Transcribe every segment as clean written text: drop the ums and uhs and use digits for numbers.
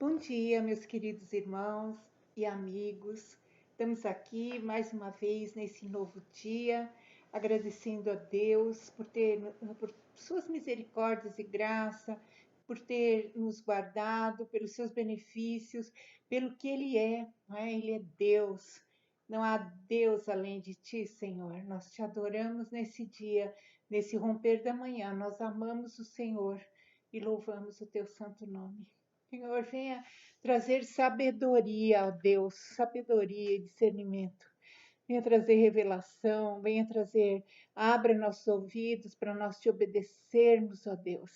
Bom dia, meus queridos irmãos e amigos. Estamos aqui mais uma vez nesse novo dia, agradecendo a Deus por suas misericórdias e graça, por ter nos guardado, pelos seus benefícios, pelo que Ele é, não é? Ele é Deus. Não há Deus além de ti, Senhor. Nós te adoramos nesse dia, nesse romper da manhã. Nós amamos o Senhor e louvamos o teu santo nome. Senhor, venha trazer sabedoria, ó Deus, sabedoria e discernimento. Venha trazer revelação, venha trazer, abra nossos ouvidos para nós te obedecermos, ó Deus.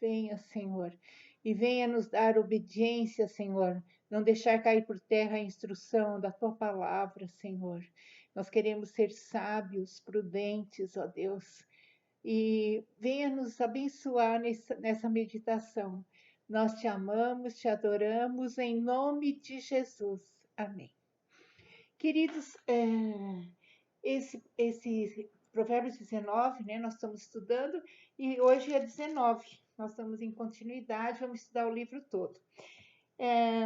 Venha, Senhor, e venha nos dar obediência, Senhor. Não deixar cair por terra a instrução da tua palavra, Senhor. Nós queremos ser sábios, prudentes, ó Deus, e venha nos abençoar nessa meditação. Nós te amamos, te adoramos, em nome de Jesus. Amém. Queridos, esse Provérbios 19, né, nós estamos estudando, e hoje é 19. Nós estamos em continuidade, vamos estudar o livro todo. É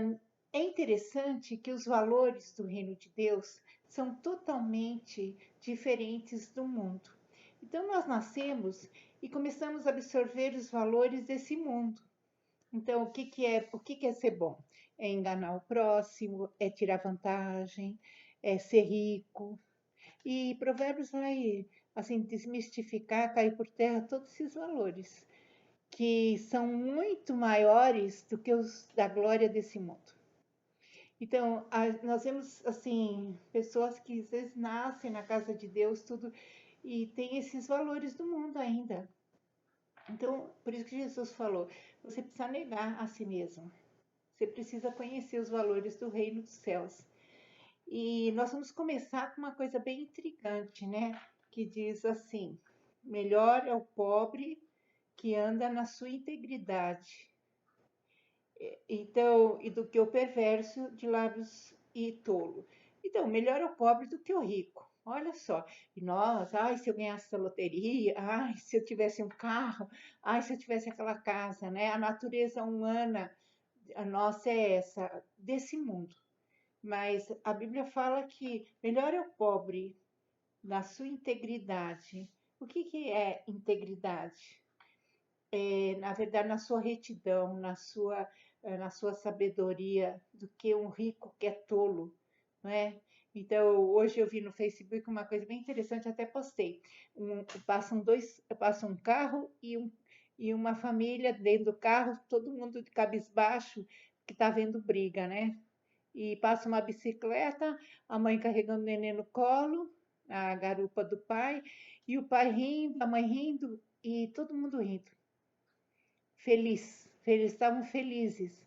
interessante que os valores do reino de Deus são totalmente diferentes do mundo. Então, nós nascemos e começamos a absorver os valores desse mundo. Então, o que é ser bom? É enganar o próximo, é tirar vantagem, é ser rico. E Provérbios vai, assim, desmistificar, cair por terra todos esses valores, que são muito maiores do que os da glória desse mundo. Então, nós vemos, assim, pessoas que às vezes nascem na casa de Deus, tudo, e tem esses valores do mundo ainda. Então, por isso que Jesus falou, você precisa negar a si mesmo. Você precisa conhecer os valores do reino dos céus. E nós vamos começar com uma coisa bem intrigante, né? Que diz assim: melhor é o pobre que anda na sua integridade. Então, e do que o perverso de lábios e tolo. Então, melhor é o pobre do que o rico. Olha só. E nós, ai, se eu ganhasse a loteria, ai, se eu tivesse um carro, ai, se eu tivesse aquela casa, né? A natureza humana, a nossa é essa, desse mundo. Mas a Bíblia fala que melhor é o pobre na sua integridade. O que é integridade? Na verdade, na sua retidão, na sua sabedoria, do que um rico que é tolo, não é? Então, hoje eu vi no Facebook uma coisa bem interessante, até postei. Passa um carro e uma família dentro do carro, todo mundo de cabisbaixo, que está vendo briga, né? E passa uma bicicleta, a mãe carregando o neném no colo, a garupa do pai, e o pai rindo, a mãe rindo, e todo mundo rindo eles estavam felizes.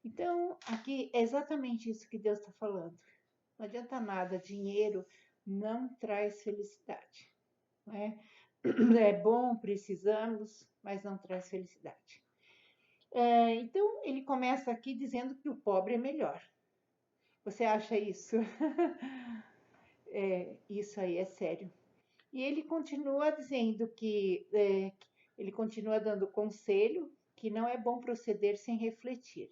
Então, aqui é exatamente isso que Deus está falando. Não adianta nada, dinheiro não traz felicidade. Não é? É bom, precisamos, mas não traz felicidade. Então, ele começa aqui dizendo que o pobre é melhor. Você acha isso? Isso aí é sério. E ele continua dizendo ele continua dando conselho que não é bom proceder sem refletir,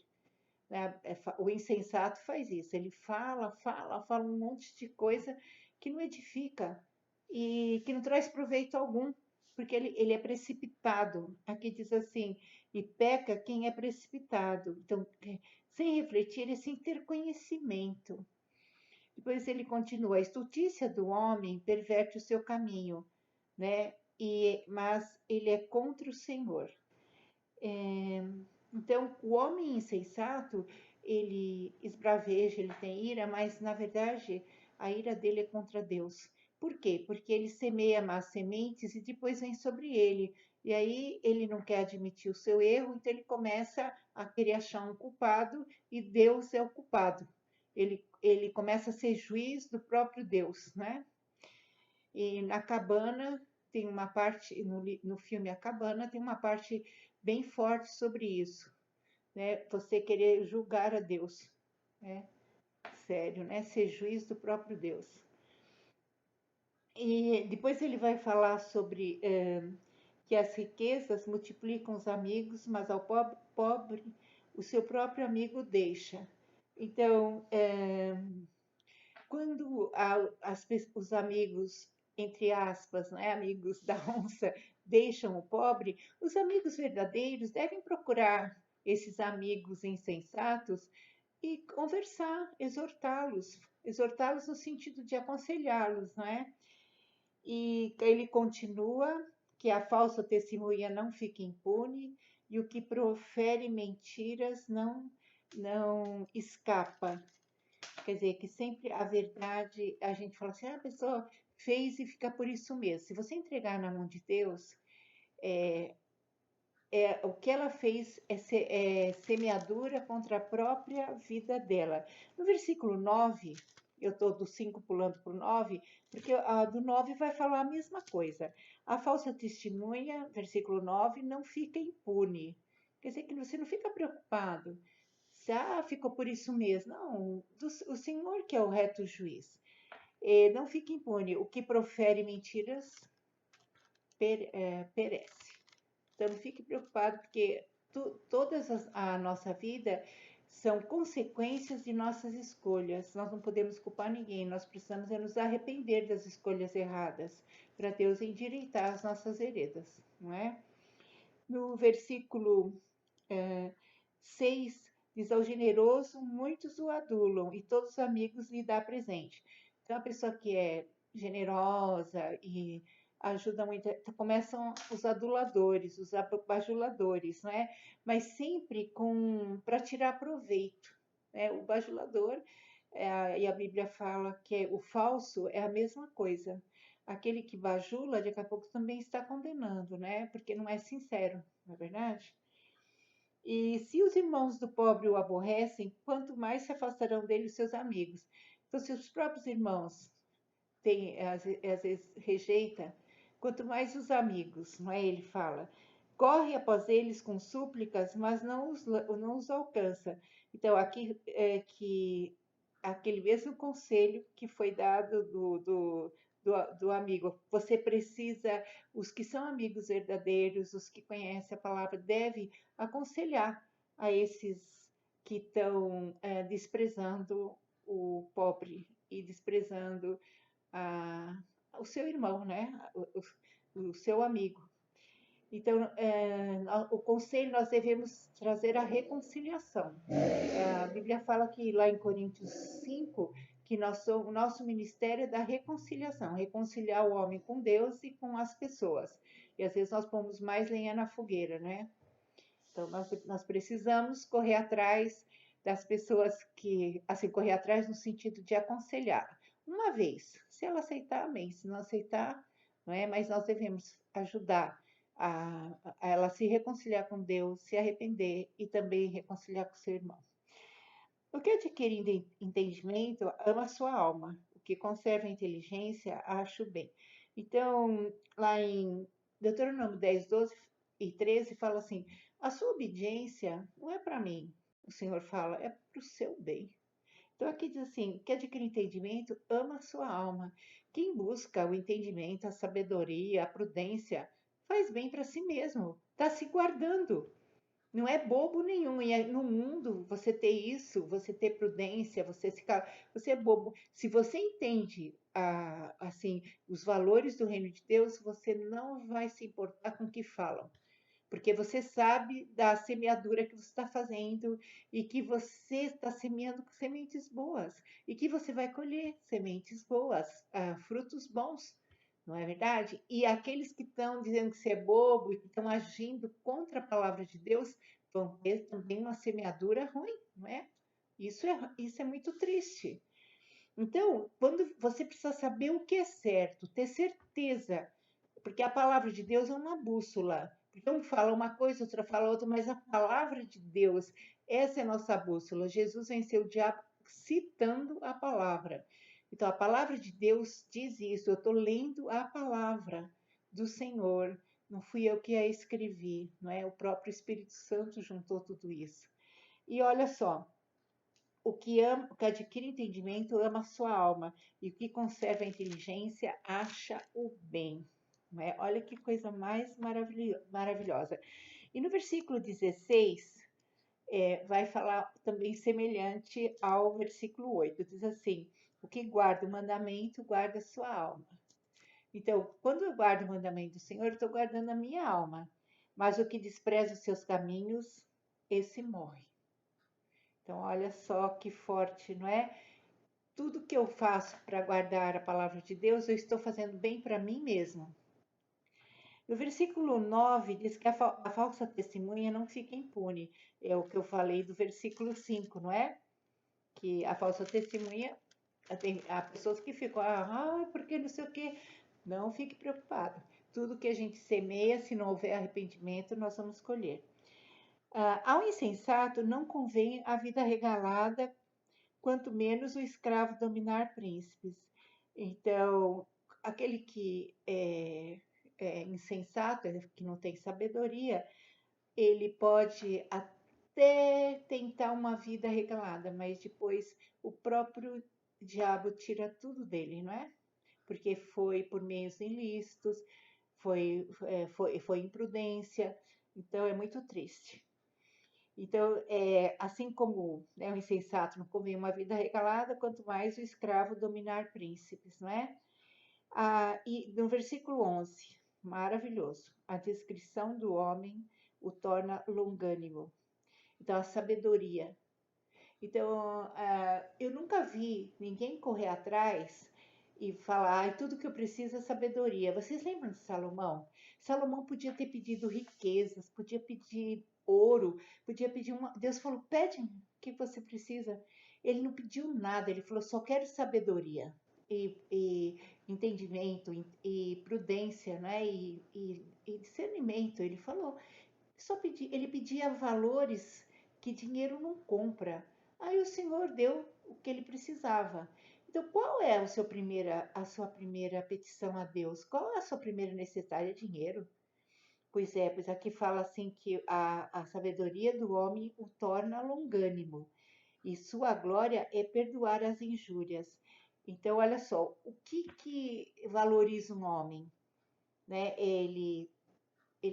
né? O insensato faz isso, ele fala um monte de coisa que não edifica e que não traz proveito algum, porque ele é precipitado. Aqui diz assim, e peca quem é precipitado. Então, sem refletir e sem ter conhecimento. Depois ele continua, a estultícia do homem perverte o seu caminho, né? Mas ele é contra o Senhor. Então, o homem insensato, ele esbraveja, ele tem ira, mas na verdade a ira dele é contra Deus. Por quê? Porque ele semeia más sementes e depois vem sobre ele. E aí ele não quer admitir o seu erro, então ele começa a querer achar um culpado e Deus é o culpado. Ele começa a ser juiz do próprio Deus, né? E na cabana tem uma parte, no filme A Cabana, tem uma parte bem forte sobre isso, né? Você querer julgar a Deus, né? Sério, né? Ser juiz do próprio Deus. E depois ele vai falar sobre que as riquezas multiplicam os amigos, mas ao pobre o seu próprio amigo deixa. Então, quando os amigos, entre aspas, né, amigos da onça, deixam o pobre, os amigos verdadeiros devem procurar esses amigos insensatos e conversar, exortá-los no sentido de aconselhá-los, não é? E ele continua que a falsa testemunha não fica impune e o que profere mentiras não escapa. Quer dizer, que sempre a verdade, a gente fala assim, a pessoa fez e fica por isso mesmo. Se você entregar na mão de Deus, o que ela fez é semeadura contra a própria vida dela. No versículo 9, eu estou do 5 pulando para o 9, porque a do 9 vai falar a mesma coisa. A falsa testemunha, versículo 9, não fica impune. Quer dizer que você não fica preocupado. Se, ficou por isso mesmo. Não, o Senhor que é o reto juiz. Não fica impune. O que profere mentiras perece. Então, não fique preocupado, porque todas a nossa vida são consequências de nossas escolhas. Nós não podemos culpar ninguém, nós precisamos nos arrepender das escolhas erradas, para Deus endireitar as nossas veredas, não é? No versículo 6, diz ao generoso, muitos o adulam, e todos os amigos lhe dá presente. Então, a pessoa que é generosa e ajuda muito, começam os aduladores, os bajuladores, né? Mas sempre para tirar proveito, né? O bajulador, e a Bíblia fala que o falso é a mesma coisa. Aquele que bajula, daqui a pouco também está condenando, né? Porque não é sincero, não é verdade? E se os irmãos do pobre o aborrecem, quanto mais se afastarão dele os seus amigos. Então, se os próprios irmãos às vezes rejeita, quanto mais os amigos, não é? Ele fala, corre após eles com súplicas, mas não os alcança. Então, aqui é que aquele mesmo conselho que foi dado do amigo, você precisa, os que são amigos verdadeiros, os que conhecem a palavra, devem aconselhar a esses que estão desprezando o pobre e desprezando o seu irmão, né? O seu amigo. Então, o conselho nós devemos trazer a reconciliação. A Bíblia fala que lá em Coríntios 5, que o nosso ministério é da reconciliação, reconciliar o homem com Deus e com as pessoas. E às vezes nós pomos mais lenha na fogueira, né? Então, nós precisamos correr atrás das pessoas que, assim, correr atrás no sentido de aconselhar. Uma vez, se ela aceitar, amém. Se não aceitar, não é? Mas nós devemos ajudar a ela se reconciliar com Deus, se arrepender e também reconciliar com seu irmão. O que adquire entendimento ama a sua alma. O que conserva a inteligência, acha o bem. Então, lá em Deuteronômio 10, 12 e 13, fala assim: a sua obediência não é para mim, o Senhor fala, é para o seu bem. Então, aqui diz assim: quem adquire entendimento ama a sua alma. Quem busca o entendimento, a sabedoria, a prudência, faz bem para si mesmo, está se guardando. Não é bobo nenhum. E no mundo, você ter isso, você ter prudência, você é bobo. Se você entende assim os valores do reino de Deus, você não vai se importar com o que falam. Porque você sabe da semeadura que você está fazendo e que você está semeando sementes boas e que você vai colher sementes boas, frutos bons, não é verdade? E aqueles que estão dizendo que você é bobo e que estão agindo contra a palavra de Deus vão ter também uma semeadura ruim, não é? Isso é muito triste. Então, quando você precisa saber o que é certo, ter certeza, porque a palavra de Deus é uma bússola. Porque um fala uma coisa, outra fala outra, mas a palavra de Deus, essa é a nossa bússola. Jesus venceu o diabo citando a palavra. Então, a palavra de Deus diz isso. Eu estou lendo a palavra do Senhor. Não fui eu que a escrevi, não é? O próprio Espírito Santo juntou tudo isso. E olha só, o que adquire entendimento ama a sua alma, e o que conserva a inteligência acha o bem. Não é? Olha que coisa mais maravilhosa. E no versículo 16, vai falar também semelhante ao versículo 8. Diz assim: o que guarda o mandamento, guarda a sua alma. Então, quando eu guardo o mandamento do Senhor, eu estou guardando a minha alma. Mas o que despreza os seus caminhos, esse morre. Então, olha só que forte, não é? Tudo que eu faço para guardar a palavra de Deus, eu estou fazendo bem para mim mesmo. No versículo 9 diz que a falsa testemunha não fica impune. É o que eu falei do versículo 5, não é? Que a falsa testemunha, há pessoas que ficam, porque não sei o quê. Não fique preocupado. Tudo que a gente semeia, se não houver arrependimento, nós vamos colher. Ao insensato não convém a vida regalada, quanto menos o escravo dominar príncipes. Então, aquele que é insensato, que não tem sabedoria, ele pode até tentar uma vida regalada, mas depois o próprio diabo tira tudo dele, não é? Porque foi por meios ilícitos, foi imprudência, então é muito triste. Então, assim como, né, o insensato não convém uma vida regalada, quanto mais o escravo dominar príncipes, não é? E no versículo 11, maravilhoso, a descrição do homem o torna longânimo. Então, a sabedoria. Então, eu nunca vi ninguém correr atrás e falar, tudo que eu preciso é sabedoria. Vocês lembram de Salomão? Salomão podia ter pedido riquezas, podia pedir ouro, podia pedir uma. Deus falou, pede o que você precisa. Ele não pediu nada, ele falou, só quero sabedoria e entendimento e prudência, né? E discernimento. Ele falou, ele pedia valores que dinheiro não compra. Aí o Senhor deu o que ele precisava. Então, qual é a sua primeira petição a Deus? Qual é a sua primeira necessidade? É dinheiro? Pois aqui fala assim que a sabedoria do homem o torna longânimo, e sua glória é perdoar as injúrias. Então, olha só, o que valoriza um homem? Né? Ele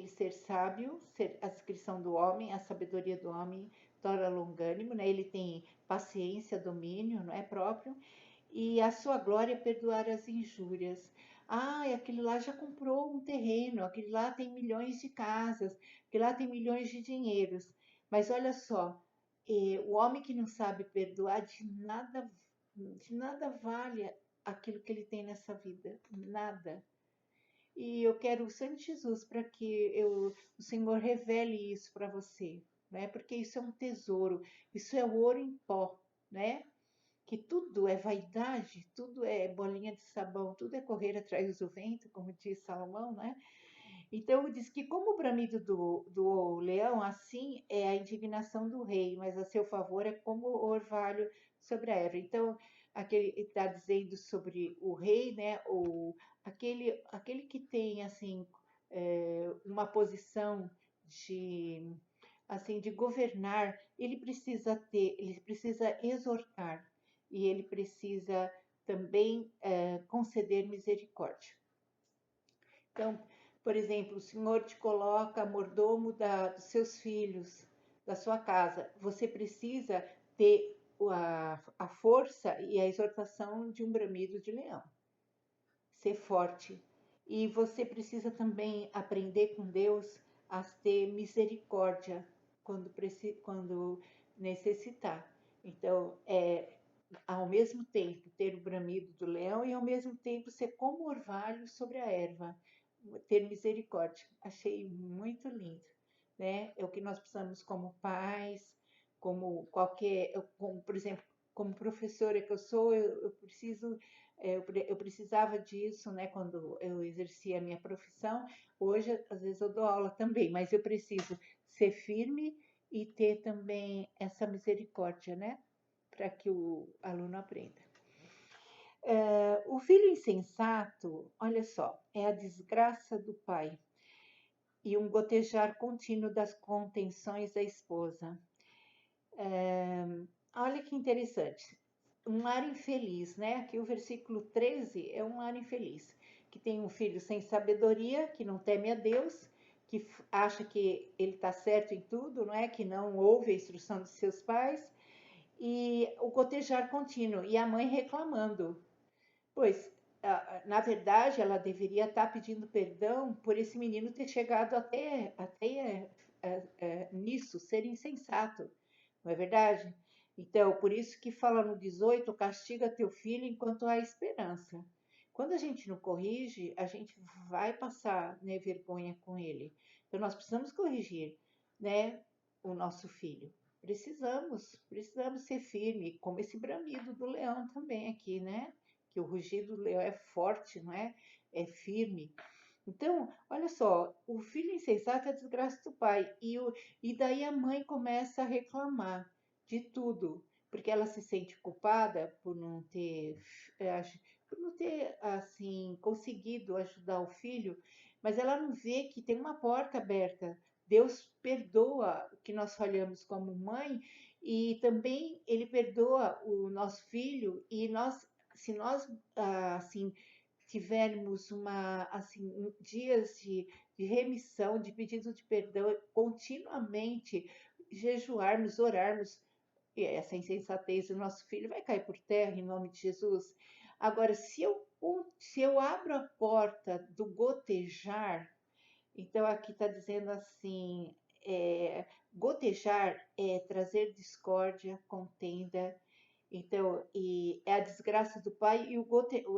ser sábio, a descrição do homem, a sabedoria do homem torna longânimo, né? Ele tem paciência, domínio, não é próprio, e a sua glória é perdoar as injúrias. Aquele lá já comprou um terreno, aquele lá tem milhões de casas, aquele lá tem milhões de dinheiros. Mas olha só, o homem que não sabe perdoar de nada vale aquilo que ele tem nessa vida, nada. E eu quero o sangue de Jesus para que o Senhor revele isso para você, né? Porque isso é um tesouro, isso é o ouro em pó, né? Que tudo é vaidade, tudo é bolinha de sabão, tudo é correr atrás do vento, como diz Salomão, né? Então diz que como o bramido do leão, assim é a indignação do rei, mas a seu favor é como o orvalho sobre a erva. Então, aquele está dizendo sobre o rei, né? Aquele que tem assim uma posição de assim de governar, ele precisa exortar e ele precisa também conceder misericórdia. Então, por exemplo, o Senhor te coloca mordomo dos seus filhos, da sua casa. Você precisa ter a força e a exortação de um bramido de leão. Ser forte. E você precisa também aprender com Deus a ter misericórdia quando necessitar. Então, ao mesmo tempo ter o bramido do leão e ao mesmo tempo ser como orvalho sobre a erva, ter misericórdia. Achei muito lindo, né? É o que nós precisamos como pais, como por exemplo, como professora que eu sou, eu precisava disso, né? Quando eu exercia a minha profissão. Hoje, às vezes eu dou aula também, mas eu preciso ser firme e ter também essa misericórdia, né? Para que o aluno aprenda. O filho insensato, olha só, é a desgraça do pai e um gotejar contínuo das contenções da esposa. Olha que interessante. Um lar infeliz, né? Aqui o versículo 13 é um lar infeliz, que tem um filho sem sabedoria, que não teme a Deus, que acha que ele está certo em tudo, não é? Que não ouve a instrução de seus pais, e o gotejar contínuo, e a mãe reclamando. Pois, na verdade, ela deveria estar pedindo perdão por esse menino ter chegado até nisso, ser insensato, não é verdade? Então, por isso que fala no 18, castiga teu filho enquanto há esperança. Quando a gente não corrige, a gente vai passar, né, vergonha com ele. Então, nós precisamos corrigir, né, o nosso filho. Precisamos ser firme, como esse bramido do leão também aqui, né? Que o rugido do leão é forte, não é? É firme. Então, olha só, o filho insensato é a desgraça do pai. E daí a mãe começa a reclamar de tudo, porque ela se sente culpada por não ter assim conseguido ajudar o filho, mas ela não vê que tem uma porta aberta. Deus perdoa o que nós falhamos como mãe e também ele perdoa o nosso filho e se nós assim tivermos dias de remissão, de pedido de perdão, continuamente jejuarmos, orarmos, e essa insensatez do nosso filho vai cair por terra em nome de Jesus. Agora, se eu abro a porta do gotejar, então aqui está dizendo assim, gotejar é trazer discórdia, contenda, então, e é a desgraça do pai e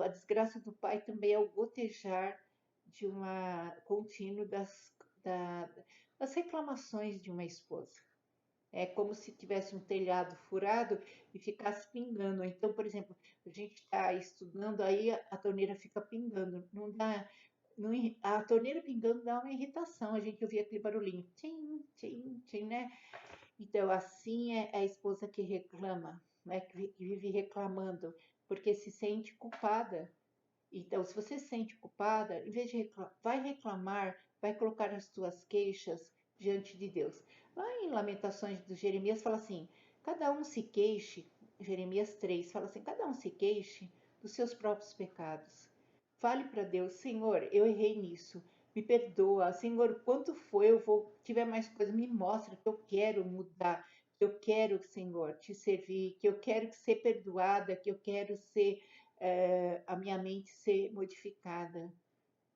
a desgraça do pai também é o gotejar de uma contínuo das reclamações de uma esposa. É como se tivesse um telhado furado e ficasse pingando. Então, por exemplo, a gente está estudando, aí a torneira fica pingando. Não dá, não, a torneira pingando dá uma irritação. A gente ouvia aquele barulhinho, tchim, tchim, tchim, né? Então, assim é a esposa que reclama, né? Que vive reclamando, porque se sente culpada. Então, se você se sente culpada, em vez de vai reclamar, vai colocar as tuas queixas diante de Deus. Lá em Lamentações do Jeremias fala assim: cada um se queixe, Jeremias 3 fala assim: cada um se queixe dos seus próprios pecados. Fale para Deus: Senhor, eu errei nisso, me perdoa. Senhor, quanto foi? Eu vou, tiver mais coisa, me mostra que eu quero mudar, que eu quero, Senhor, te servir, que eu quero ser perdoada, que eu quero ser a minha mente ser modificada.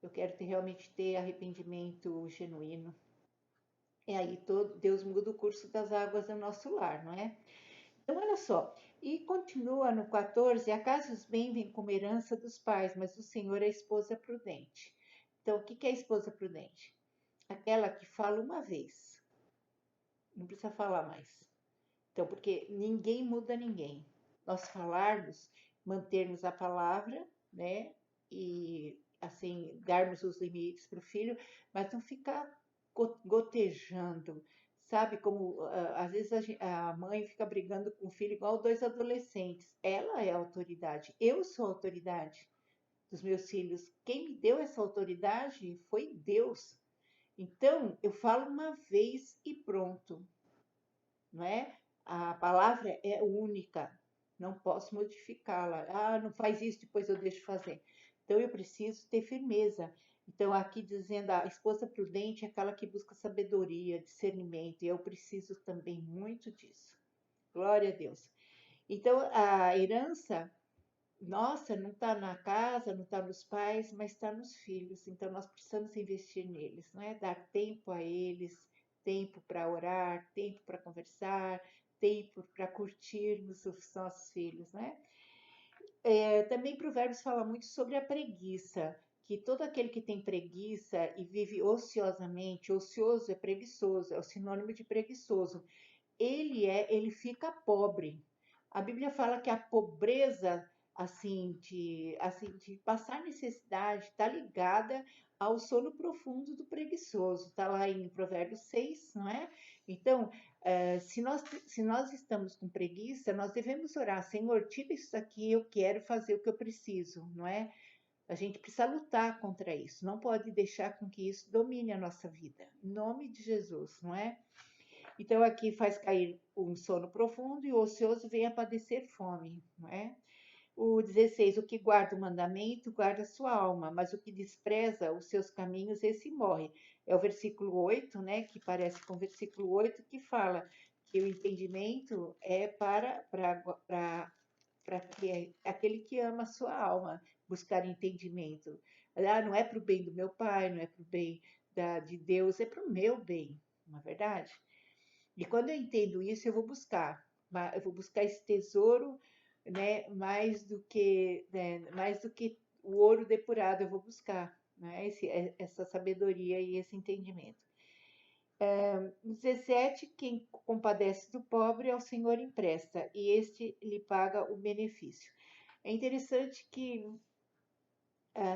Eu quero realmente ter arrependimento genuíno. E aí Deus muda o curso das águas do nosso lar, não é? Então, olha só. E continua no 14: acaso os bens vêm como herança dos pais, mas o Senhor é a esposa prudente. Então, o que é a esposa prudente? Aquela que fala uma vez, não precisa falar mais. Então, porque ninguém muda ninguém. Nós falarmos, mantermos a palavra, né? E assim, darmos os limites para o filho, mas não ficar gotejando. Sabe como às vezes a mãe fica brigando com o filho igual dois adolescentes. Ela é a autoridade. Eu sou a autoridade dos meus filhos. Quem me deu essa autoridade foi Deus. Então, eu falo uma vez e pronto, não é? A palavra é única, não posso modificá-la. Ah, não faz isso, depois eu deixo fazer. Então eu preciso ter firmeza. Então aqui dizendo a esposa prudente é aquela que busca sabedoria, discernimento, e eu preciso também muito disso. Glória a Deus. Então a herança nossa não está na casa, não está nos pais, mas está nos filhos. Então nós precisamos investir neles, não é? Dar tempo a eles, tempo para orar, tempo para conversar, tempo para curtirmos os nossos filhos, né? Também Provérbios fala muito sobre a preguiça, que todo aquele que tem preguiça e vive ociosamente, ocioso é preguiçoso, é o sinônimo de preguiçoso. Ele fica pobre. A Bíblia fala que a pobreza de passar necessidade está ligada ao sono profundo do preguiçoso. Está lá em Provérbios 6, não é? Então, se nós estamos com preguiça, nós devemos orar: Senhor, tira isso daqui, eu quero fazer o que eu preciso, não é? A gente precisa lutar contra isso, não pode deixar com que isso domine a nossa vida. Em nome de Jesus, não é? Então, aqui faz cair um sono profundo e o ocioso vem a padecer fome, não é? O 16, o que guarda o mandamento, guarda a sua alma, mas o que despreza os seus caminhos, esse morre. É o versículo 8, né, que parece com o versículo 8, que fala que o entendimento é para que aquele que ama a sua alma buscar entendimento. Ah, não é para o bem do meu pai, não é para o bem de Deus, é para o meu bem, não é verdade? E quando eu entendo isso, eu vou buscar esse tesouro, né, mais do que o ouro depurado, eu vou buscar, né, essa sabedoria e esse entendimento. 17, quem compadece do pobre ao Senhor empresta, e este lhe paga o benefício. É interessante que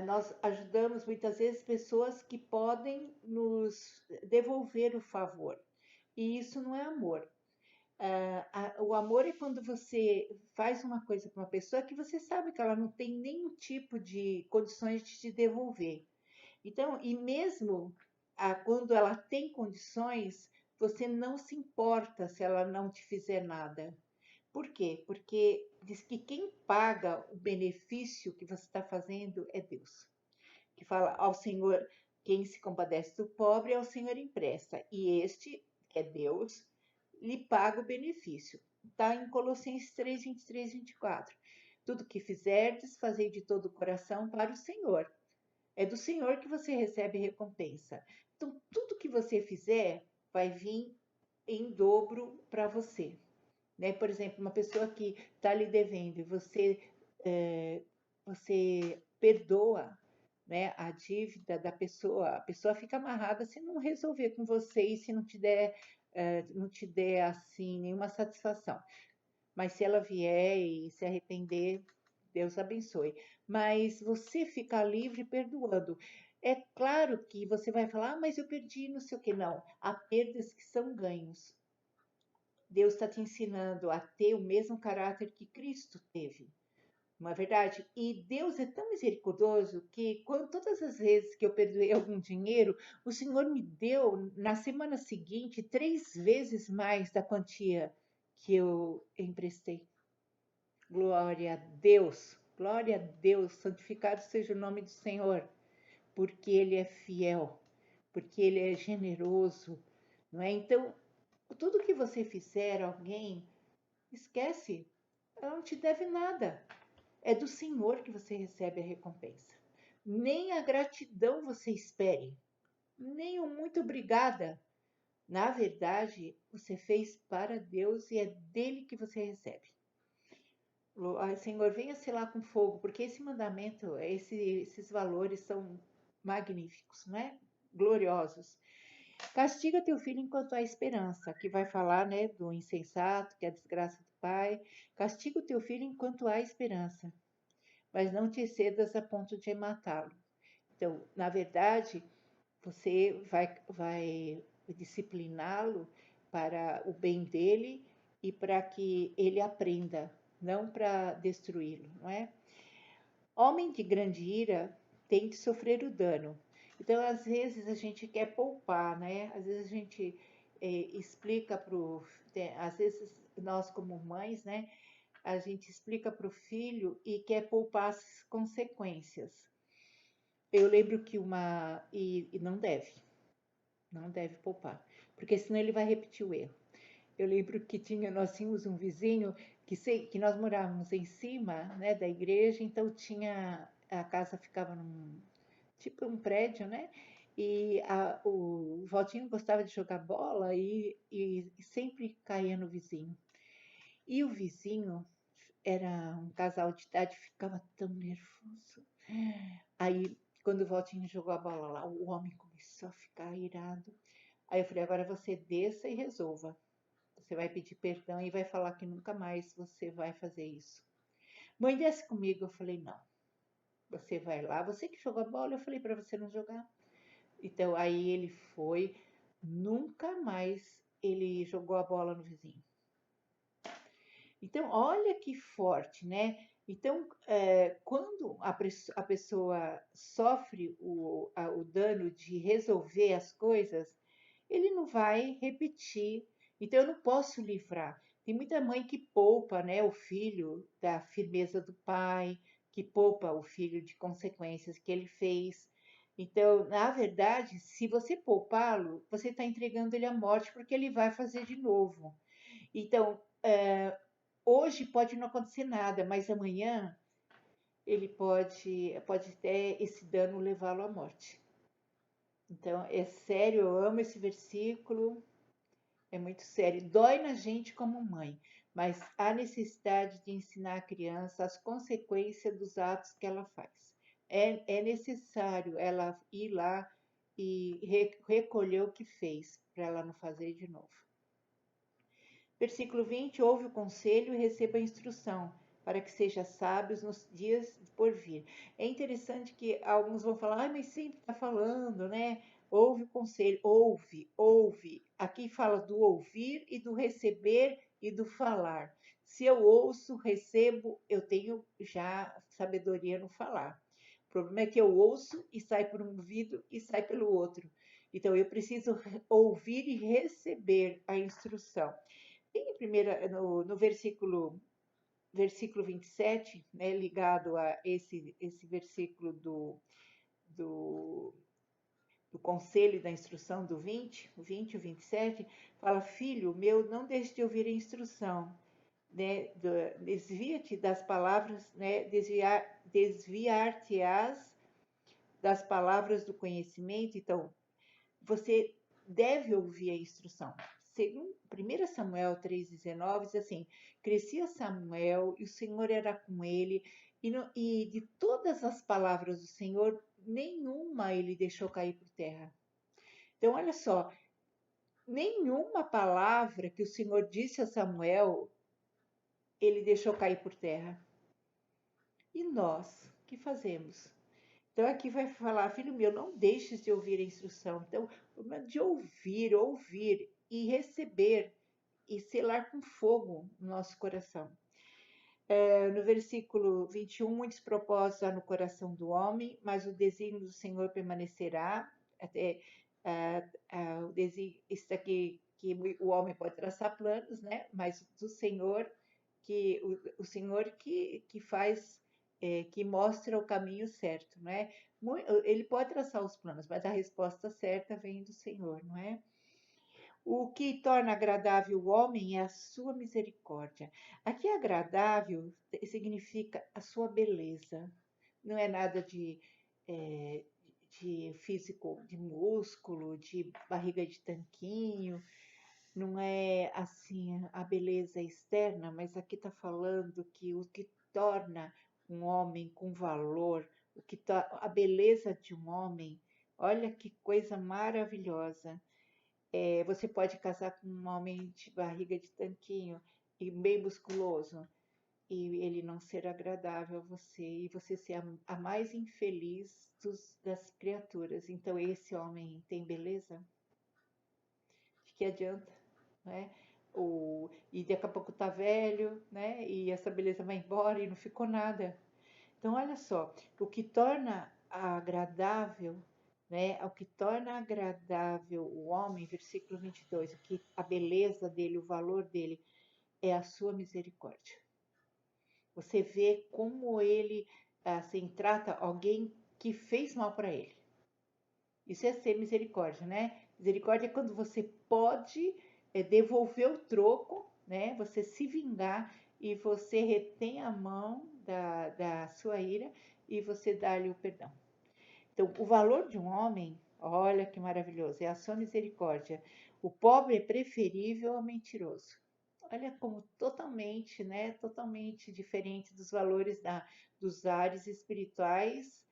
nós ajudamos muitas vezes pessoas que podem nos devolver o favor, e isso não é amor. O amor é quando você faz uma coisa para uma pessoa que você sabe que ela não tem nenhum tipo de condições de te devolver. Então, e mesmo quando ela tem condições, você não se importa se ela não te fizer nada. Por quê? Porque diz que quem paga o benefício que você está fazendo é Deus. Que fala ao Senhor, quem se compadece do pobre, ao Senhor empresta. E este, que é Deus, lhe paga o benefício. Está em Colossenses 3, 23, 24. Tudo que fizerdes, fazei de todo o coração para o Senhor. É do Senhor que você recebe recompensa. Então, tudo que você fizer vai vir em dobro para você. Né? Por exemplo, uma pessoa que está lhe devendo e você perdoa, né, a dívida da pessoa, a pessoa fica amarrada se não resolver com você e se não te der assim nenhuma satisfação. Mas se ela vier e se arrepender, Deus abençoe. Mas você fica livre perdoando. É claro que você vai falar, mas eu perdi não sei o que. Não, há perdas que são ganhos. Deus está te ensinando a ter o mesmo caráter que Cristo teve. Não é verdade? E Deus é tão misericordioso que todas as vezes que eu perdoei algum dinheiro, o Senhor me deu na semana seguinte 3 vezes mais da quantia que eu emprestei. Glória a Deus, santificado seja o nome do Senhor, porque Ele é fiel, porque Ele é generoso, não é? Então, tudo que você fizer a alguém, esquece, ela não te deve nada. É do Senhor que você recebe a recompensa. Nem a gratidão você espere, nem o muito obrigada. Na verdade, você fez para Deus e é dele que você recebe. Senhor, venha selar com fogo, porque esse mandamento, esses valores são magníficos, não é? Gloriosos. Castiga teu filho enquanto há esperança, que vai falar, né, do insensato, que é a desgraça do pai. Castiga o teu filho enquanto há esperança, mas não te excedas a ponto de matá-lo. Então, na verdade, você vai discipliná-lo para o bem dele e para que ele aprenda, não para destruí-lo, não é? Homem de grande ira tem de sofrer o dano. Então, às vezes a gente quer poupar, né? Às vezes a gente explica às vezes nós como mães, né? A gente explica para o filho e quer poupar as consequências. Eu lembro que e não deve poupar, porque senão ele vai repetir o erro. Eu lembro que nós tínhamos um vizinho que nós morávamos em cima, né, da igreja, então a casa ficava tipo um prédio, né? E o Valtinho gostava de jogar bola e sempre caía no vizinho. E o vizinho era um casal de idade, ficava tão nervoso. Aí, quando o Valtinho jogou a bola lá, o homem começou a ficar irado. Aí eu falei, agora você desça e resolva. Você vai pedir perdão e vai falar que nunca mais você vai fazer isso. Mãe, desce comigo. Eu falei, não. Você vai lá, você que jogou a bola, eu falei para você não jogar. Então, aí ele foi, nunca mais ele jogou a bola no vizinho. Então, olha que forte, né? Então, quando a pessoa sofre o dano de resolver as coisas, ele não vai repetir. Então, eu não posso livrar. Tem muita mãe que poupa, né, o filho da firmeza do pai, que poupa o filho de consequências que ele fez. Então, na verdade, se você poupá-lo, você está entregando ele à morte, porque ele vai fazer de novo. Então, hoje pode não acontecer nada, mas amanhã ele pode até esse dano levá-lo à morte. Então, é sério, eu amo esse versículo, é muito sério. Dói na gente como mãe, mas há necessidade de ensinar a criança as consequências dos atos que ela faz. É necessário ela ir lá e recolher o que fez, para ela não fazer de novo. Versículo 20: ouve o conselho e receba a instrução, para que seja sábios nos dias por vir. É interessante que alguns vão falar, mas sempre está falando, né? Ouve o conselho, ouve. Aqui fala do ouvir e do receber e do falar. Se eu ouço, recebo, eu tenho já sabedoria no falar. O problema é que eu ouço e sai por um ouvido e sai pelo outro. Então eu preciso ouvir e receber a instrução. Em primeira, no versículo 27, né, ligado a esse versículo do, do conselho e da instrução do 20, o 20 e o 27, fala, filho meu, não deixe de ouvir a instrução, né, desvia-te das palavras, né, desviar-te-ás das palavras do conhecimento. Então, você deve ouvir a instrução. Segundo 1 Samuel 3,19 diz assim, crescia Samuel e o Senhor era com ele, e de todas as palavras do Senhor, nenhuma ele deixou cair por terra. Então, olha só, nenhuma palavra que o Senhor disse a Samuel, ele deixou cair por terra. E nós, o que fazemos? Então, aqui vai falar, filho meu, não deixes de ouvir a instrução. Então, de ouvir e receber e selar com fogo no nosso coração. No versículo 21, muitos propósitos há no coração do homem, mas o desígnio do Senhor permanecerá. Até o desígnio, isso aqui, que o homem pode traçar planos, né? Mas do Senhor, o Senhor que faz, que mostra o caminho certo, não é? Ele pode traçar os planos, mas a resposta certa vem do Senhor, não é? O que torna agradável o homem é a sua misericórdia. Aqui agradável significa a sua beleza. Não é nada de físico, de músculo, de barriga de tanquinho. Não é assim a beleza externa, mas aqui está falando que o que torna um homem com valor, a beleza de um homem, olha que coisa maravilhosa. Você pode casar com um homem de barriga de tanquinho e bem musculoso, e ele não ser agradável a você, e você ser a mais infeliz das criaturas. Então, esse homem tem beleza? De que adianta, né? E daqui a pouco tá velho, né? E essa beleza vai embora e não ficou nada. Então, olha só, o que torna agradável, né? O que torna agradável o homem, versículo 22, a beleza dele, o valor dele, é a sua misericórdia. Você vê como ele, assim, trata alguém que fez mal para ele. Isso é ser misericórdia, né? Misericórdia é quando você pode devolver o troco, né? Você se vingar e você retém a mão da sua ira e você dá-lhe o perdão. Então, o valor de um homem, olha que maravilhoso, é a sua misericórdia. O pobre é preferível ao mentiroso. Olha como totalmente, né? Totalmente diferente dos valores dos ares espirituais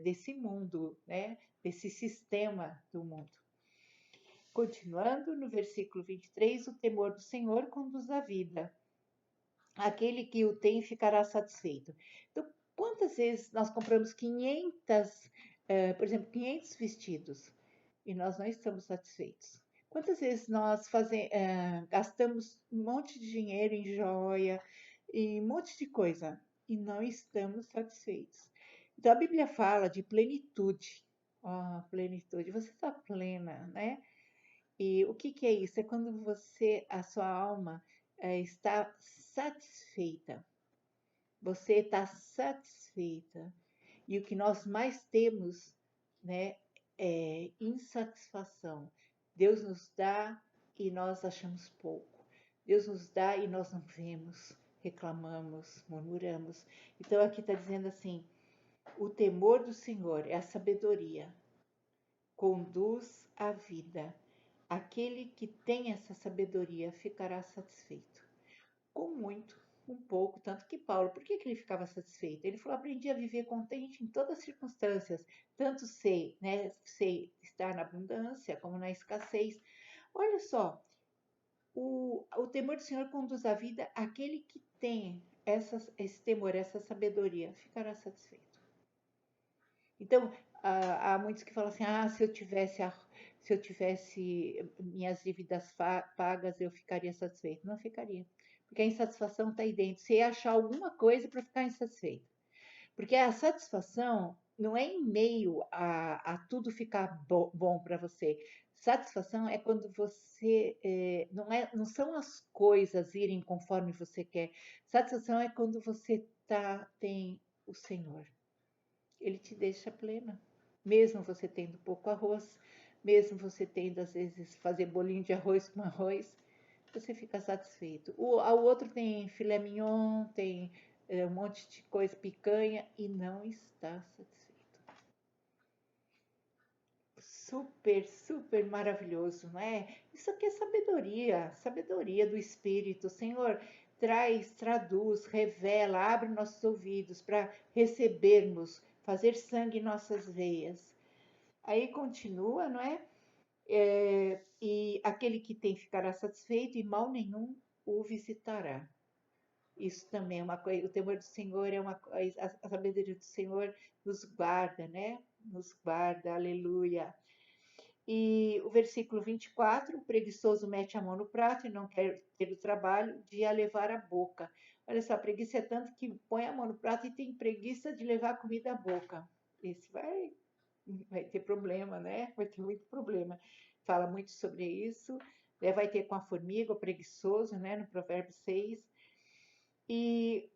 desse mundo, né? Desse sistema do mundo. Continuando no versículo 23, o temor do Senhor conduz à vida. Aquele que o tem ficará satisfeito. Então, quantas vezes nós compramos 500, por exemplo, 500 vestidos e nós não estamos satisfeitos? Quantas vezes nós gastamos um monte de dinheiro em joia e um monte de coisa e não estamos satisfeitos? Então, a Bíblia fala de plenitude. Plenitude. Você está plena, né? E o que que é isso? É quando a sua alma está satisfeita. Você está satisfeita. E o que nós mais temos, né, é insatisfação. Deus nos dá e nós achamos pouco. Deus nos dá e nós não vemos, reclamamos, murmuramos. Então aqui está dizendo assim: o temor do Senhor é a sabedoria, conduz à vida. Aquele que tem essa sabedoria ficará satisfeito. Com muito, um pouco, tanto que Paulo, por que, que ele ficava satisfeito? Ele falou: aprendi a viver contente em todas as circunstâncias, tanto sei, né, sei estar na abundância como na escassez. Olha só, o temor do Senhor conduz à vida, aquele que tem esse temor, essa sabedoria, ficará satisfeito. Então, há muitos que falam assim: ah, se eu tivesse minhas dívidas pagas, eu ficaria satisfeito. Não ficaria, porque a insatisfação está aí dentro. Você ia achar alguma coisa para ficar insatisfeito. Porque a satisfação não é em meio a tudo ficar bom para você. Satisfação é quando você não são as coisas irem conforme você quer. Satisfação é quando você tem o Senhor. Ele te deixa plena. Mesmo você tendo pouco arroz, mesmo você tendo, às vezes, fazer bolinho de arroz com arroz, você fica satisfeito. O outro tem filé mignon, tem um monte de coisa, picanha, e não está satisfeito. Super, super maravilhoso, não é? Isso aqui é sabedoria, sabedoria do Espírito. Senhor, traduz, revela, abre nossos ouvidos para recebermos, fazer sangue em nossas veias. Aí continua, não é? E aquele que tem ficará satisfeito e mal nenhum o visitará. Isso também é uma coisa, o temor do Senhor é uma coisa, a sabedoria do Senhor nos guarda, né? Nos guarda, aleluia. E o versículo 24, o preguiçoso mete a mão no prato e não quer ter o trabalho de a levar à boca. Olha só, a preguiça é tanto que põe a mão no prato e tem preguiça de levar a comida à boca. Esse vai ter problema, né? Vai ter muito problema. Fala muito sobre isso. Vai ter com a formiga, o preguiçoso, né? No Provérbio 6. E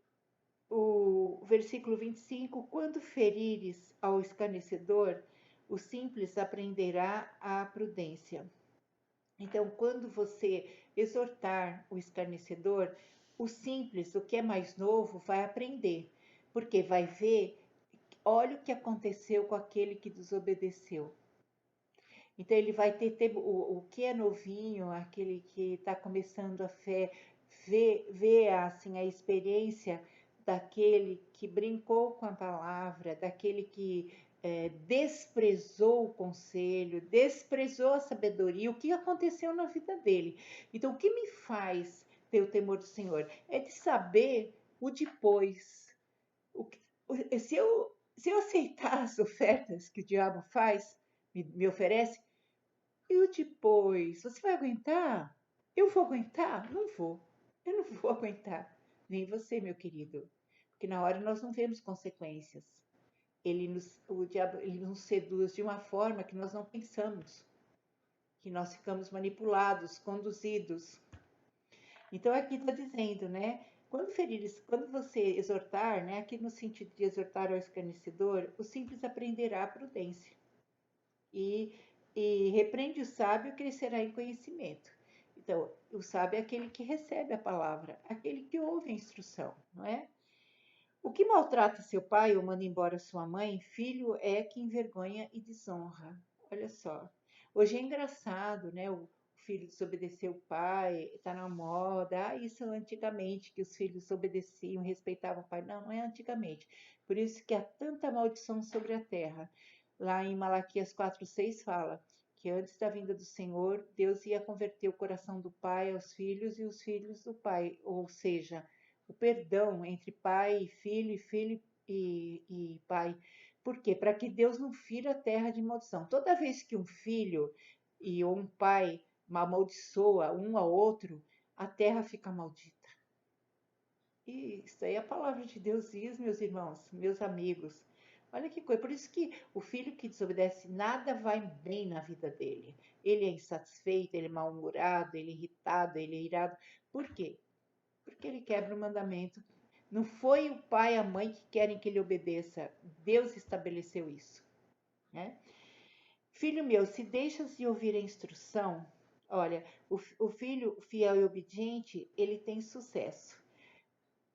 o versículo 25: quando ferires ao escarnecedor, o simples aprenderá a prudência. Então, quando você exortar o escarnecedor, o simples, o que é mais novo, vai aprender, porque vai ver, olha o que aconteceu com aquele que desobedeceu. Então, ele vai ter o que é novinho, aquele que está começando a fé, ver assim, a experiência daquele que brincou com a palavra, daquele que desprezou o conselho, desprezou a sabedoria, o que aconteceu na vida dele. Então, o que me faz ter o temor do Senhor é de saber o depois. Se eu aceitar as ofertas que o diabo faz, me oferece, e o depois? Você vai aguentar? Eu vou aguentar? Não vou. Eu não vou aguentar. Nem você, meu querido. Porque na hora nós não vemos consequências. O diabo, ele nos seduz de uma forma que nós não pensamos. Que nós ficamos manipulados, conduzidos. Então aqui está dizendo, né? Quando você exortar, né? Aqui no sentido de exortar ao escarnecedor, o simples aprenderá a prudência. E repreende o sábio, crescerá em conhecimento. Então, o sábio é aquele que recebe a palavra, aquele que ouve a instrução, não é? O que maltrata seu pai ou manda embora sua mãe, filho é que envergonha e desonra. Olha só. Hoje é engraçado, né? O filho desobedecer o pai, está na moda. Ah, isso antigamente, que os filhos obedeciam, respeitavam o pai. Não, não é antigamente. Por isso que há tanta maldição sobre a terra. Lá em Malaquias 4:6 fala que antes da vinda do Senhor, Deus ia converter o coração do pai aos filhos e os filhos do pai, ou seja, o perdão entre pai e filho e pai. Por quê? Para que Deus não fira a terra de maldição. Toda vez que um filho e um pai amaldiçoa um ao outro, a terra fica maldita. E isso aí a palavra de Deus diz, meus irmãos, meus amigos. Olha que coisa. Por isso que o filho que desobedece, nada vai bem na vida dele. ele é insatisfeito, ele é mal-humorado, ele é irritado, ele é irado. Por quê? Porque ele quebra o mandamento. Não foi o pai e a mãe que querem que ele obedeça. Deus estabeleceu isso, né? Filho meu, se deixas de ouvir a instrução, olha, o filho fiel e obediente, ele tem sucesso.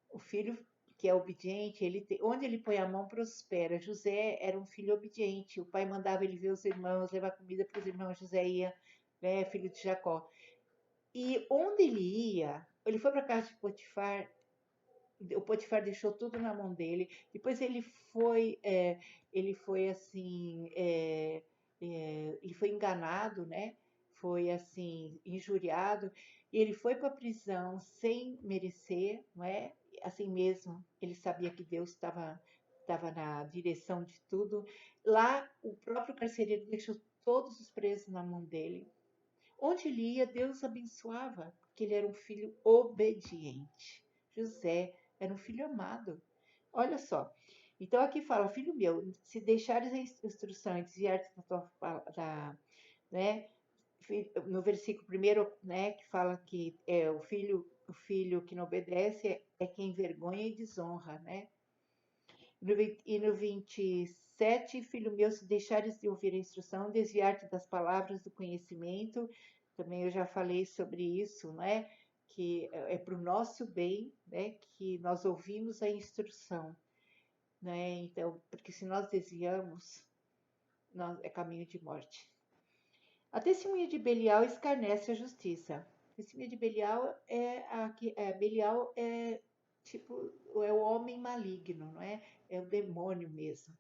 O filho que é obediente, onde ele põe a mão prospera. José era um filho obediente. O pai mandava ele ver os irmãos, levar comida para os irmãos. José ia, né, filho de Jacó. E onde ele ia, ele foi para a casa de Potifar. O Potifar deixou tudo na mão dele. Depois ele foi assim, ele foi enganado, né? Foi assim injuriado. E ele foi para a prisão sem merecer, não é? Assim mesmo, ele sabia que Deus estava na direção de tudo. Lá, o próprio carcereiro deixou todos os presos na mão dele. Onde ele ia, Deus abençoava, porque ele era um filho obediente. José era um filho amado. Olha só. Então aqui fala, filho meu, se deixares a instrução e desviar-te né, no versículo primeiro, né, que fala que é o filho que não obedece é quem envergonha e desonra, né? E no 27, filho meu, se deixares de ouvir a instrução, desviar-te das palavras do conhecimento, também eu já falei sobre isso, né? Que é para o nosso bem, né? Que nós ouvimos a instrução, né? Então, porque se nós desviamos, é caminho de morte. A testemunha de Belial escarnece a justiça. A testemunha de Belial é tipo, é o homem maligno, não é? É o demônio mesmo.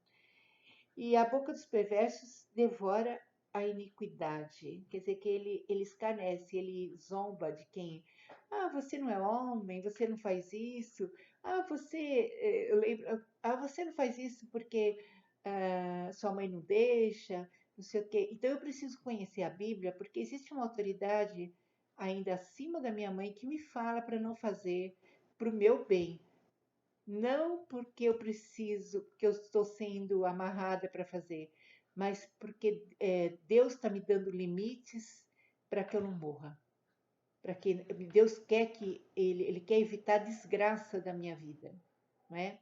E a boca dos perversos devora a iniquidade. Quer dizer que ele escarnece, ele zomba de quem? Ah, você não é homem, você não faz isso. Ah, eu lembro, você não faz isso porque sua mãe não deixa, não sei o quê. Então eu preciso conhecer a Bíblia porque existe uma autoridade ainda acima da minha mãe que me fala para não fazer para o meu bem. Não porque eu preciso, porque eu estou sendo amarrada para fazer, mas porque Deus está me dando limites para que eu não morra. Para que Deus quer que ele quer evitar a desgraça da minha vida, não é?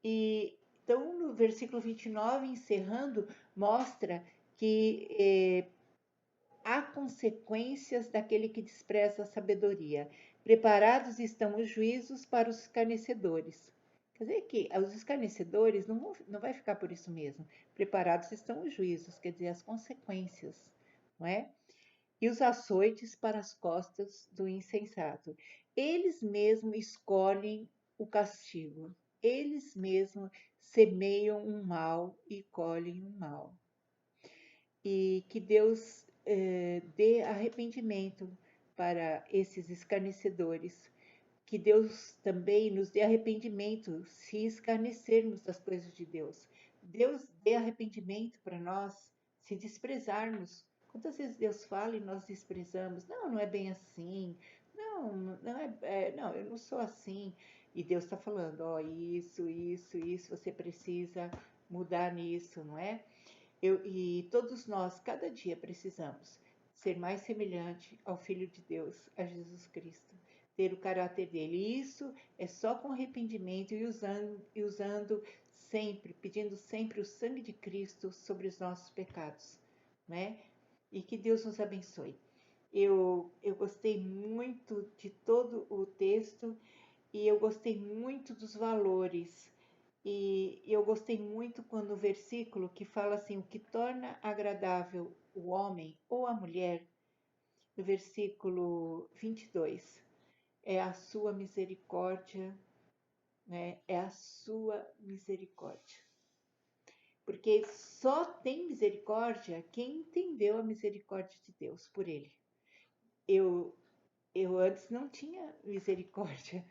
E então no versículo 29, encerrando, mostra que há consequências daquele que despreza a sabedoria. Preparados estão os juízos para os escarnecedores. Quer dizer que os escarnecedores não vai ficar por isso mesmo. Preparados estão os juízos, quer dizer, as consequências, não é? E os açoites para as costas do insensato. Eles mesmos escolhem o castigo. Eles mesmos semeiam um mal e colhem um mal. E que Deus dê arrependimento para esses escarnecedores. Que Deus também nos dê arrependimento se escarnecermos das coisas de Deus. Deus dê arrependimento para nós se desprezarmos. Quantas vezes Deus fala e nós desprezamos? Não, não é bem assim. Não, não, eu não sou assim. E Deus está falando, ó, isso, você precisa mudar nisso, não é? E todos nós, cada dia, precisamos ser mais semelhante ao Filho de Deus, a Jesus Cristo, ter o caráter dele. E isso é só com arrependimento e usando sempre, pedindo sempre o sangue de Cristo sobre os nossos pecados, né? E que Deus nos abençoe. Eu gostei muito de todo o texto e eu gostei muito dos valores. E eu gostei muito quando o versículo que fala assim, o que torna agradável o homem ou a mulher, no versículo 22, é a sua misericórdia, né? É a sua misericórdia. Porque só tem misericórdia quem entendeu a misericórdia de Deus por ele. Eu, eu antes não tinha misericórdia.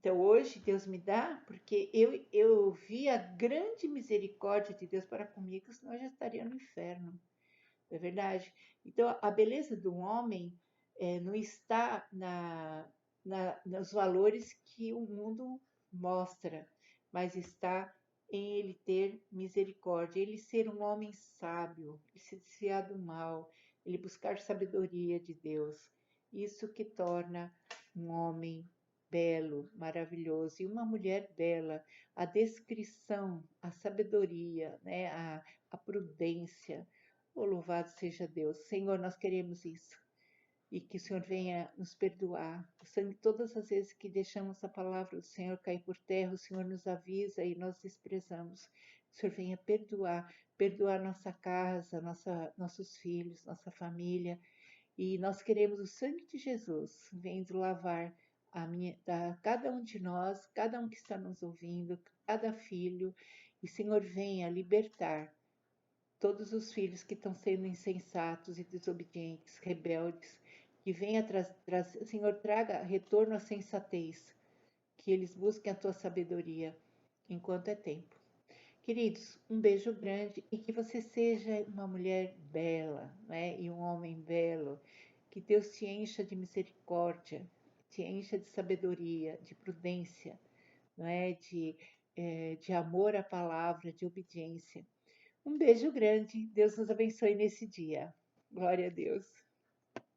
Então hoje Deus me dá, porque eu vi a grande misericórdia de Deus para comigo, senão eu já estaria no inferno. Não é verdade? Então a beleza do homem não está nos valores que o mundo mostra, mas está em ele ter misericórdia, ele ser um homem sábio, ele se desviar do mal, ele buscar sabedoria de Deus. Isso que torna um homem belo, maravilhoso, e uma mulher bela. A descrição, a sabedoria, né? A prudência. Oh, louvado seja Deus. Senhor, nós queremos isso. E que o Senhor venha nos perdoar. Todas as vezes que deixamos a palavra do Senhor cair por terra, o Senhor nos avisa e nós desprezamos. Que o Senhor venha perdoar nossa casa, nossos filhos, nossa família. E nós queremos o sangue de Jesus vindo lavar cada um de nós, cada um que está nos ouvindo, cada filho. E Senhor, venha libertar todos os filhos que estão sendo insensatos e desobedientes, rebeldes, que venha Senhor, traga retorno à sensatez, que eles busquem a tua sabedoria enquanto é tempo. Queridos, um beijo grande e que você seja uma mulher bela, né? E um homem belo, que Deus te encha de misericórdia, te encha de sabedoria, de prudência, não é? De amor à palavra, de obediência. Um beijo grande. Deus nos abençoe nesse dia. Glória a Deus.